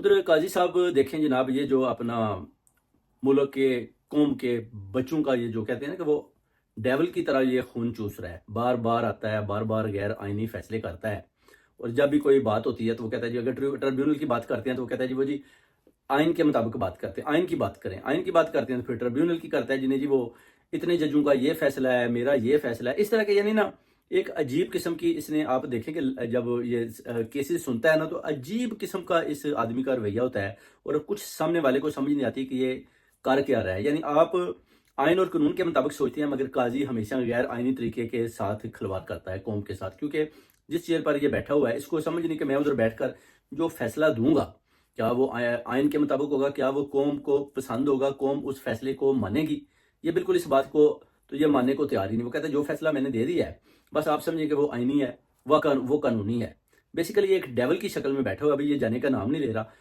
उधर काजी साहब देखें जनाब, ये जो अपना मुल्क के कौम के बच्चों का ये जो कहते हैं ना कि वो डेविल की तरह ये खून चूस रहा है, बार बार आता है, बार बार गैर आइनी फैसले करता है। और जब भी कोई बात होती है तो वो कहता है जी, अगर ट्रिब्यूनल की बात करते हैं तो वो कहता है जी वो जी आइन के मुताबिक बात करते हैं, आइन की बात करें, आइन की बात करते हैं तो फिर ट्रिब्यूनल की करता है जिन्हें जी वो इतने जजों का ये फैसला है, मेरा ये फैसला है, इस तरह के यानी ना एक अजीब किस्म की इसने आप देखें कि जब ये केसेस सुनता है ना तो अजीब किस्म का इस आदमी का रवैया होता है और कुछ सामने वाले को समझ नहीं आती कि ये कर क्या रहा है। यानी आप आइन और कानून के मुताबिक सोचते हैं मगर काजी हमेशा गैर आइनी तरीके के साथ खिलवाड़ करता है कौम के साथ, क्योंकि जिस चेयर पर ये बैठा हुआ है इसको समझ नहीं कि मैं उधर बैठकर जो फैसला दूंगा क्या वो आइन के मुताबिक होगा, क्या वो कौम को पसंद होगा, कौम उस फैसले को मानेगी। ये बिल्कुल इस बात को तो ये मानने को तैयार ही नहीं। वो कहता है जो फैसला मैंने दे दिया है बस आप समझिए कि वो आइनी है, वो कानूनी है। बेसिकली ये एक डेवल की शक्ल में बैठा हुआ, अभी ये जाने का नाम नहीं ले रहा।